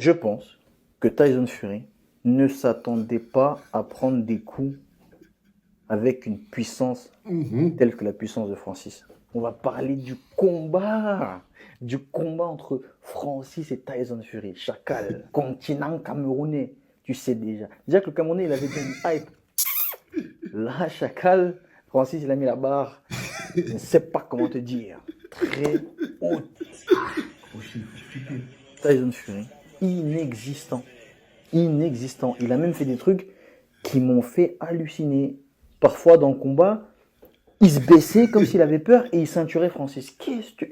Je pense que Tyson Fury ne s'attendait pas à prendre des coups avec une puissance telle que la puissance de Francis. On va parler du combat entre Francis et Tyson Fury. Chacal, continent camerounais, tu sais déjà. Déjà que le Camerounais, il avait déjà une hype. Là, Chacal, Francis, il a mis la barre, je ne sais pas comment te dire, très haute. Tyson Fury, inexistant. Inexistant. Il a même fait des trucs qui m'ont fait halluciner. Parfois, dans le combat, il se baissait comme s'il avait peur et il ceinturait Francis. Qu'est-ce que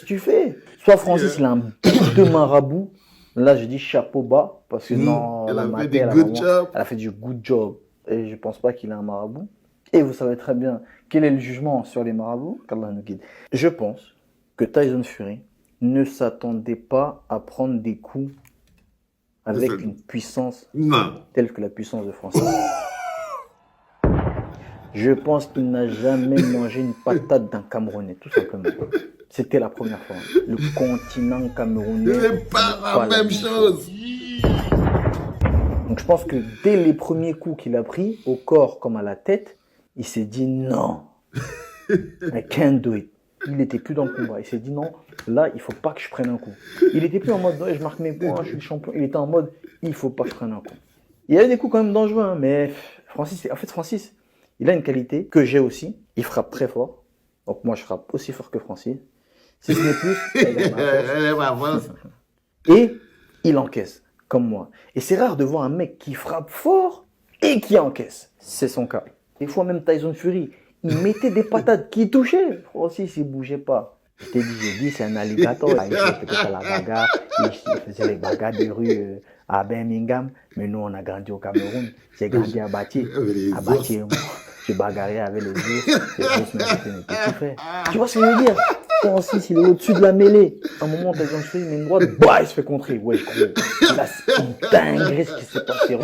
tu fais? Soit Francis, il a un bouc de marabout. Là, je dis chapeau bas parce que non, elle a fait du good job. Et je pense pas qu'il a un marabout. Et vous savez très bien quel est le jugement sur les marabouts. Qu'Allah nous guide. Je pense que Tyson Fury ne s'attendait pas à prendre des coups avec une puissance telle que la puissance de Francis. Je pense qu'il n'a jamais mangé une patate d'un Camerounais, tout simplement. C'était la première fois. Le continent camerounais. C'est pas la même chose. Donc je pense que dès les premiers coups qu'il a pris, au corps comme à la tête, il s'est dit non. I can't do it. Il n'était plus dans le combat. Il s'est dit non, là, il ne faut pas que je prenne un coup. Il n'était plus en mode je marque mes points, je suis le champion. Il était en mode il ne faut pas que je prenne un coup. Il y avait des coups quand même dangereux, hein, mais Francis, il a une qualité que j'ai aussi. Il frappe très fort. Donc moi, je frappe aussi fort que Francis. Si ce n'est plus, et il encaisse, comme moi. Et c'est rare de voir un mec qui frappe fort et qui encaisse. C'est son cas. Des fois, même Tyson Fury, il mettait des patates qui touchaient. Francis, il ne bougeait pas. J'ai dit, c'est un alligator. Il était peut-être à la bagarre. Il faisait les bagarres de rue à Birmingham. Mais nous, on a grandi au Cameroun. J'ai grandi à Bati. À Bati, je bagarrais avec les ours. Les ours, même c'était mes petits frères. Tu vois ce que je veux dire? Francis, il est au-dessus de la mêlée. À un moment, Tyson Fury, il met une droite. Bah, il se fait contrer. Ouais, je crois. Là, c'est une dinguerie ce qui s'est passé.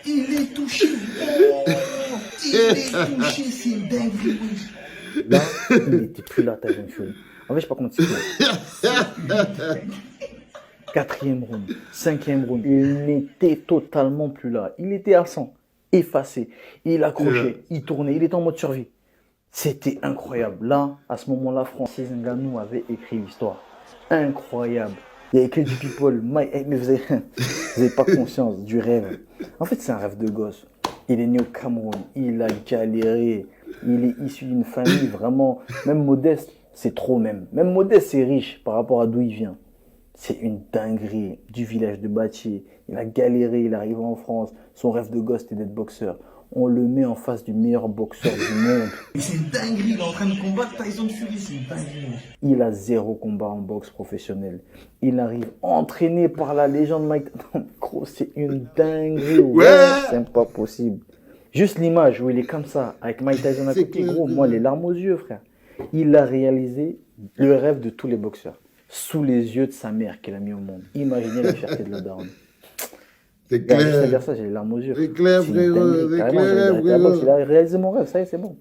Il est touché, c'est une dinguerie. Là, il n'était plus là, Tyson Fury. En fait, je sais pas comment te expliquer. 4e round, 5e round, il n'était totalement plus là. Il était à 100, effacé. Il accrochait, il tournait, il était en mode survie. C'était incroyable. Là, à ce moment-là, Francis Ngannou avait écrit l'histoire. Incroyable. Il n'y avait que du people. Mais vous n'avez pas conscience du rêve. En fait, c'est un rêve de gosse. Il est né au Cameroun. Il a galéré. Il est issu d'une famille vraiment, même modeste. C'est trop même. Même modeste, c'est riche par rapport à d'où il vient. C'est une dinguerie du village de Bati. Il a galéré, il est arrivé en France. Son rêve de gosse, c'était d'être boxeur. On le met en face du meilleur boxeur du monde. C'est une dinguerie, il est en train de combattre Tyson Fury, c'est une dinguerie. Il a 0 combat en boxe professionnel. Il arrive entraîné par la légende Mike. Non, gros, c'est une dinguerie. Ouais, c'est pas possible. Juste l'image où il est comme ça, avec Mike Tyson à côté, gros, moi, les larmes aux yeux, frère. Il a réalisé le rêve de tous les boxeurs. Sous les yeux de sa mère qu'il a mis au monde. Imaginez la fierté de le daron. C'est clair. Juste à dire ça, j'ai les larmes aux yeux. C'est clair, frérot. C'est clair, frérot. Il a réalisé mon rêve, ça y est, c'est bon.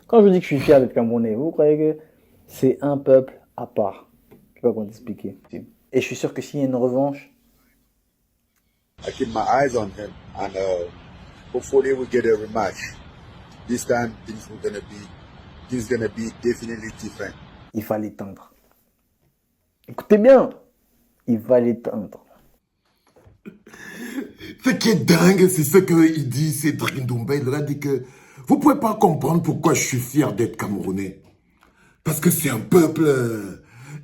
Quand je dis que je suis fier d'être Camerounais, vous croyez que c'est un peuple à part? Je ne sais pas comment t'expliquer. Et je suis sûr que s'il y a une revanche, I keep my eyes on him, and hopefully we get a rematch. This time things gonna be definitely different. il va l'éteindre. Écoutez bien, il va l'éteindre. Ce qui est dingue, c'est ce qu'il dit, Cédric Ndoumbe. Il a dit que vous ne pouvez pas comprendre pourquoi je suis fier d'être Camerounais. Parce que c'est un peuple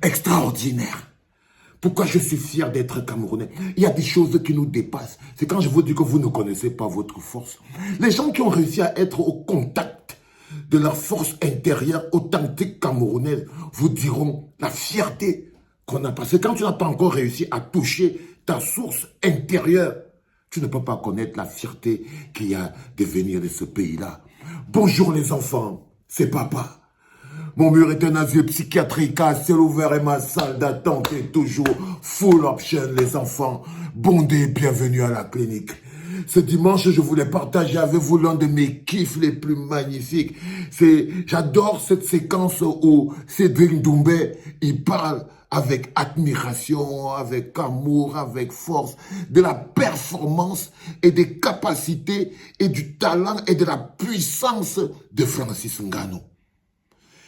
extraordinaire. Pourquoi je suis fier d'être Camerounais? Il y a des choses qui nous dépassent. C'est quand je vous dis que vous ne connaissez pas votre force. Les gens qui ont réussi à être au contact de leur force intérieure authentique camerounaise vous diront la fierté qu'on a. Parce que quand tu n'as pas encore réussi à toucher ta source intérieure, tu ne peux pas connaître la fierté qu'il y a de venir de ce pays-là. Bonjour les enfants, c'est papa. Mon mur est un asile psychiatrique à ciel ouvert et ma salle d'attente est toujours full option les enfants. Bondés, bienvenue à la clinique. Ce dimanche, je voulais partager avec vous l'un de mes kiffs les plus magnifiques. J'adore cette séquence où Cédric Doumbé, il parle avec admiration, avec amour, avec force, de la performance et des capacités et du talent et de la puissance de Francis Ngannou.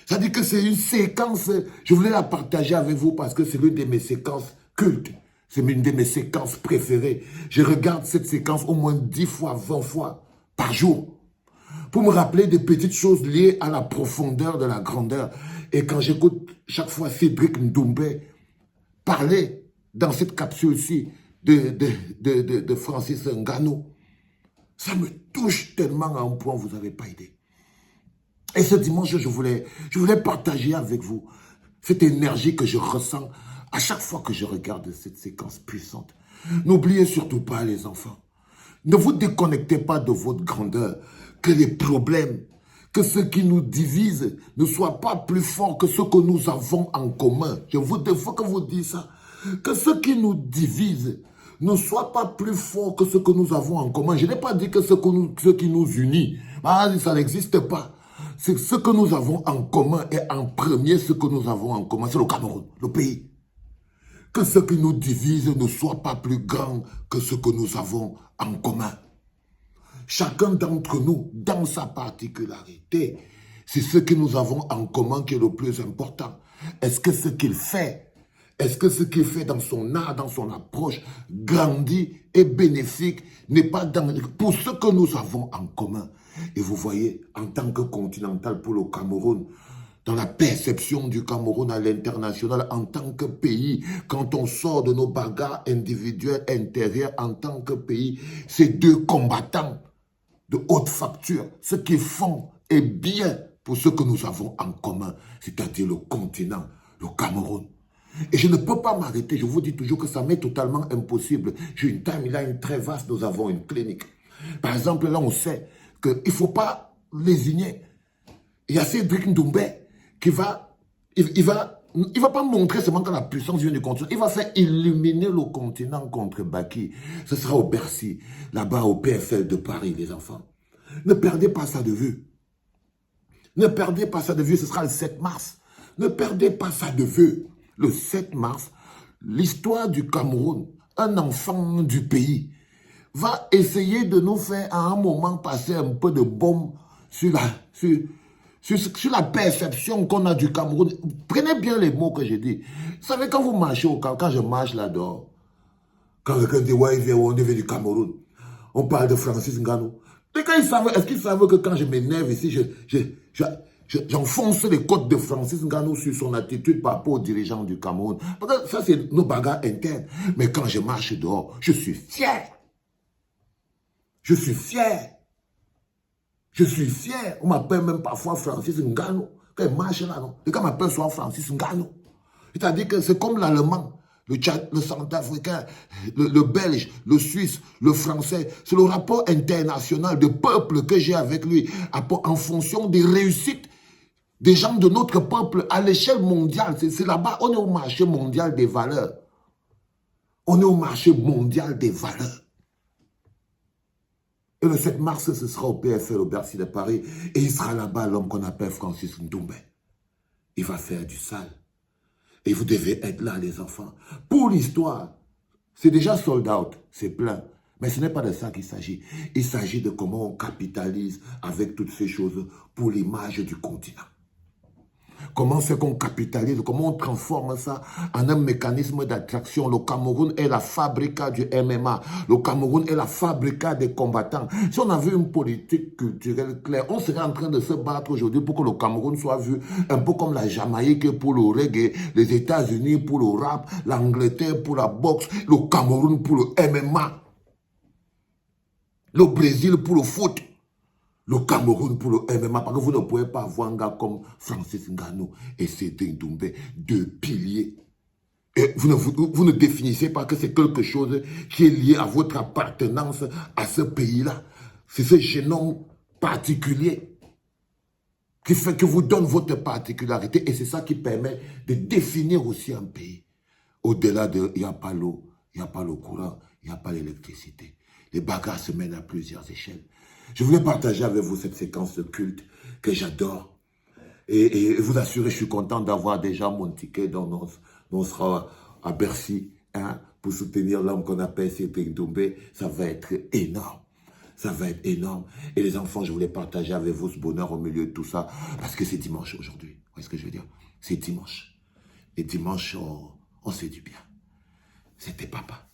C'est-à-dire que c'est une séquence, je voulais la partager avec vous parce que c'est l'une de mes séquences cultes. C'est une de mes séquences préférées. Je regarde cette séquence au moins 10 fois, 20 fois par jour pour me rappeler des petites choses liées à la profondeur de la grandeur. Et quand j'écoute chaque fois Cédric Doumbé parler dans cette capsule-ci de Francis Ngannou, ça me touche tellement à un point, vous n'avez pas idée. Et ce dimanche, je voulais partager avec vous cette énergie que je ressens à chaque fois que je regarde cette séquence puissante. N'oubliez surtout pas, les enfants, ne vous déconnectez pas de votre grandeur, que les problèmes, que ce qui nous divise ne soit pas plus fort que ce que nous avons en commun. Il faut que vous dites ça. Que ce qui nous divise ne soit pas plus fort que ce que nous avons en commun. Je n'ai pas dit que ce qui nous unit, ça n'existe pas. C'est ce que nous avons en commun et en premier, ce que nous avons en commun, c'est le Cameroun, le pays. Que ce qui nous divise ne soit pas plus grand que ce que nous avons en commun. Chacun d'entre nous, dans sa particularité, c'est ce que nous avons en commun qui est le plus important. Est-ce que ce qu'il fait, dans son art, dans son approche, grandit et bénéfique, n'est pas pour ce que nous avons en commun? Et vous voyez, en tant que continental pour le Cameroun, dans la perception du Cameroun à l'international, en tant que pays, quand on sort de nos bagarres individuelles intérieures en tant que pays, ces deux combattants de haute facture, ce qu'ils font est bien pour ce que nous avons en commun, c'est-à-dire le continent, le Cameroun. Et je ne peux pas m'arrêter, je vous dis toujours que ça m'est totalement impossible. J'ai une time-là très vaste, nous avons une clinique. Par exemple, là on sait qu'il ne faut pas lésigner. Il y a Cédric Doumbé qui il va pas montrer seulement que la puissance vient du continent. Il va faire illuminer le continent contre Baki. Ce sera au Bercy, là-bas au PFL de Paris, les enfants. Ne perdez pas ça de vue. Ne perdez pas ça de vue, ce sera le 7 mars. Ne perdez pas ça de vue. Le 7 mars, l'histoire du Cameroun, un enfant du pays, va essayer de nous faire à un moment passer un peu de bombe sur la perception qu'on a du Cameroun. Prenez bien les mots que j'ai dit. Vous savez, quand vous marchez au Cameroun, quand je marche là-dehors, quand quelqu'un dit, ouais, on est venu du Cameroun, on parle de Francis Ngannou. Est-ce qu'ils savent que quand je m'énerve ici, j'enfonce les côtes de Francis Ngannou sur son attitude par rapport aux dirigeants du Cameroun? Parce que ça, c'est nos bagarres internes. Mais quand je marche dehors, je suis fier. Je suis fier. Je suis fier. On m'appelle même parfois Francis Ngannou. Quand il marche là, non? Et quand on m'appelle souvent Francis Ngannou. C'est-à-dire que c'est comme l'allemand, le centrafricain, le belge, le suisse, le français. C'est le rapport international de peuple que j'ai avec lui en fonction des réussites des gens de notre peuple à l'échelle mondiale. C'est là-bas, on est au marché mondial des valeurs. On est au marché mondial des valeurs. Et le 7 mars, ce sera au PFL, au Bercy de Paris. Et il sera là-bas l'homme qu'on appelle Francis Doumbé. Il va faire du sale. Et vous devez être là, les enfants. Pour l'histoire, c'est déjà sold out, c'est plein. Mais ce n'est pas de ça qu'il s'agit. Il s'agit de comment on capitalise avec toutes ces choses pour l'image du continent. Comment c'est qu'on capitalise, comment on transforme ça en un mécanisme d'attraction. Le Cameroun est la fabrica du MMA. Le Cameroun est la fabrica des combattants. Si on avait une politique culturelle claire, on serait en train de se battre aujourd'hui pour que le Cameroun soit vu un peu comme la Jamaïque pour le reggae, les États-Unis pour le rap, l'Angleterre pour la boxe, le Cameroun pour le MMA, le Brésil pour le foot. Le Cameroun pour le MMA, parce que vous ne pouvez pas avoir un gars comme Francis Ngannou et Cédric Doumbé, deux piliers. Et vous ne définissez pas que c'est quelque chose qui est lié à votre appartenance à ce pays-là. C'est ce génome particulier qui fait que vous donne votre particularité et c'est ça qui permet de définir aussi un pays. Au-delà de, il n'y a pas l'eau, il n'y a pas le courant, il n'y a pas l'électricité. Les bagarres se mènent à plusieurs échelles. Je voulais partager avec vous cette séquence de culte que j'adore. Et vous assurer, je suis content d'avoir déjà mon ticket. Donc, on sera à Bercy, hein, pour soutenir l'homme qu'on appelle Cédric Doumbé. Ça va être énorme. Ça va être énorme. Et les enfants, je voulais partager avec vous ce bonheur au milieu de tout ça. Parce que c'est dimanche aujourd'hui. Vous voyez ce que je veux dire? C'est dimanche. Et dimanche, on fait du bien. C'était papa.